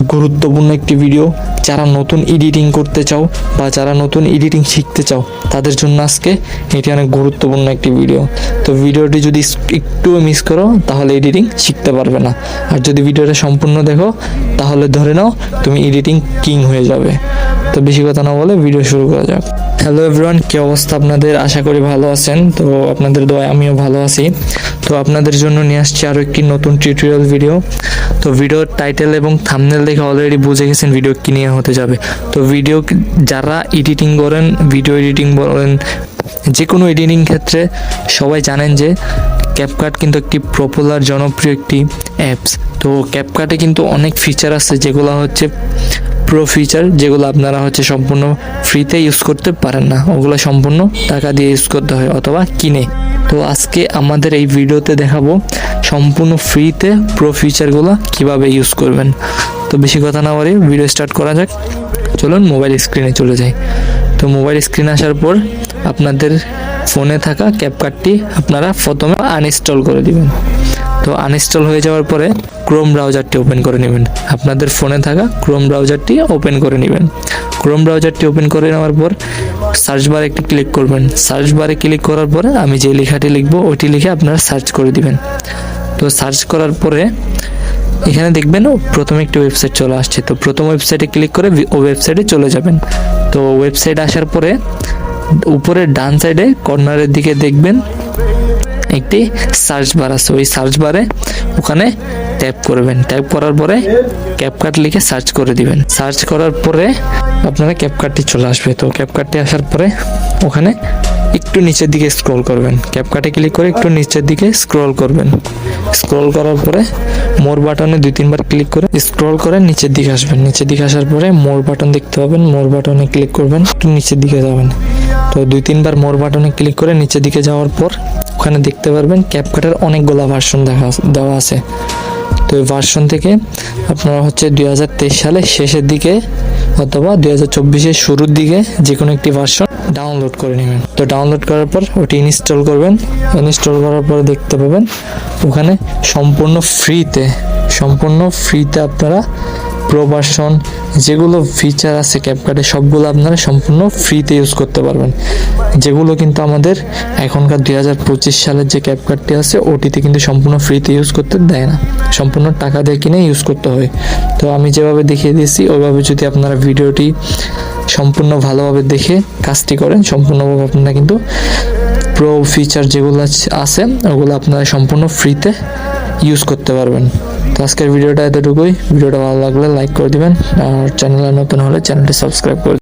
গুরুত্বপূর্ণ একটি ভিডিও। যারা নতুন এডিটিং করতে চাও বা যারা নতুন এডিটিং শিখতে চাও তাদের জন্য আজকে এটি অনেক গুরুত্বপূর্ণ একটি ভিডিও। তো ভিডিওটি যদি একটু মিস করো তাহলে এডিটিং শিখতে পারবে না, আর যদি ভিডিওটা সম্পূর্ণ দেখো তাহলে ধরে নাও তুমি এডিটিং কিং হয়ে যাবে। তো বেশি কথা না বলে ভিডিও শুরু করা যাক। হ্যালো এভরিওয়ান, কি অবস্থা আপনাদের? আশা করি ভালো আছেন। তো আপনাদের দোয়ায় আমিও ভালো আছি। তো আপনাদের জন্য নিয়ে আসছি আরও একটি নতুন টিউটোরিয়াল ভিডিও। তো ভিডিওর টাইটেল এবং থাম্বনেল দেখে অলরেডি বুঝে গেছেন ভিডিও কী নিয়ে হতে যাবে। তো ভিডিও যারা এডিটিং করেন, ভিডিও এডিটিং বলেন, যে কোনো এডিটিং ক্ষেত্রে সবাই জানেন যে ক্যাপকাট কিন্তু একটি পপুলার জনপ্রিয় একটি অ্যাপস। তো ক্যাপকাটে কিন্তু অনেক ফিচার আছে যেগুলো হচ্ছে প্রো ফিচার, যেগুলো আপনারা হচ্ছে সম্পূর্ণ ফ্রিতে ইউজ করতে পারেন না, ওগুলো সম্পূর্ণ টাকা দিয়ে ইউজ করতে হয় অথবা কিনে। তো আজকে আমাদের এই ভিডিওতে দেখাবো সম্পূর্ণ ফ্রিতে প্রো ফিচারগুলো কিভাবে ইউজ করবেন। তো বেশি কথা না বলে ভিডিও স্টার্ট করা যাক। চলুন মোবাইল স্ক্রিনে চলে যাই। তো মোবাইল স্ক্রিনে আসার পর আপনাদের ফোনে থাকা ক্যাপকাটটি আপনারা প্রথমে আনইনস্টল করে দিবেন। তো আনইনস্টল হয়ে যাওয়ার পরে ক্রোম ব্রাউজারটি ওপেন করে নেবেন। আপনাদের ফোনে থাকা ক্রোম ব্রাউজারটি ওপেন করে নেবেন। ক্রোম ব্রাউজারটি ওপেন করে নেওয়ার পর সার্চ বারে একটি ক্লিক করবেন। সার্চ বারে ক্লিক করার পরে আমি যে লেখাটি লিখবো ওইটি লিখে আপনারা সার্চ করে দিবেন। তো সার্চ করার পরে এখানে দেখবেন প্রথমে একটি ওয়েবসাইট চলে আসছে। তো প্রথম ওয়েবসাইটে ক্লিক করে ওয়েবসাইটে চলে যাবেন। তো ওয়েবসাইট আসার পরে উপরে ডান সাইডে কর্নারের দিকে দেখবেন একটি সার্চ বার আছে। ওই সার্চ বারে ওখানে ট্যাপ করবেন। ট্যাপ করার পরে ক্যাপকাট লিখে সার্চ করে দিবেন। সার্চ করার পরে আপনারা ক্যাপকাটটি চলে আসবে। তো ক্যাপকাটটি আসার পরে ওখানে একটু নিচের দিকে স্ক্রল করবেন। ক্যাপকাটে ক্লিক করে একটু নিচের দিকে স্ক্রল করবেন। স্ক্রল করার পরে মোর বাটনে 2-3 বার ক্লিক করে স্ক্রল করে নিচের দিকে আসবেন। নিচের দিকে আসার পরে মোর বাটন দেখতে পাবেন। মোর বাটনে ক্লিক করবেন, একটু নিচের দিকে যাবেন। তো 2-3 বার মোর বাটনে ক্লিক করে নিচের দিকে যাওয়ার পর ওখানে দেখতে পারবেন ক্যাপকাটের অনেকগুলো ভার্সন দেওয়া আছে। তো এই ভার্সন থেকে আপনারা হচ্ছে 2023 সালের শেষের দিকে অথবা 2024-এর শুরুর দিকে যে কোনো একটি ভার্সন ডাউনলোড করে নেবেন। তো ডাউনলোড করার পর ওটি ইনস্টল করবেন। ইনস্টল করার পর দেখতে পাবেন ওখানে সম্পূর্ণ ফ্রিতে আপনারা প্রো ভার্সন যেগুলো ফিচার আছে ক্যাপকাটে সবগুলো আপনারা সম্পূর্ণ ফ্রিতে ইউজ করতে পারবেন। যেগুলো কিন্তু আমাদের এখনকার 2025 সালের যে ক্যাপকাটটি আছে ওটিতে কিন্তু সম্পূর্ণ ফ্রিতে ইউজ করতে দেয় না, সম্পূর্ণ টাকা দিয়ে কিনে ইউজ করতে হয়। তো আমি যেভাবে দেখিয়ে দিয়েছি ওইভাবে যদি আপনারা ভিডিওটি সম্পূর্ণ ভালোভাবে দেখে কাজটি করেন, সম্পূর্ণভাবে আপনারা কিন্তু প্রো ফিচার যেগুলো আছে ওগুলো আপনারা সম্পূর্ণ ফ্রিতে ইউজ করতে পারবেন। তো আজকের ভিডিওটা এতটুকুই। ভিডিওটা ভালো লাগলে লাইক করে দিবেন, আর চ্যানেলে নতুন হলে চ্যানেলটি সাবস্ক্রাইব করে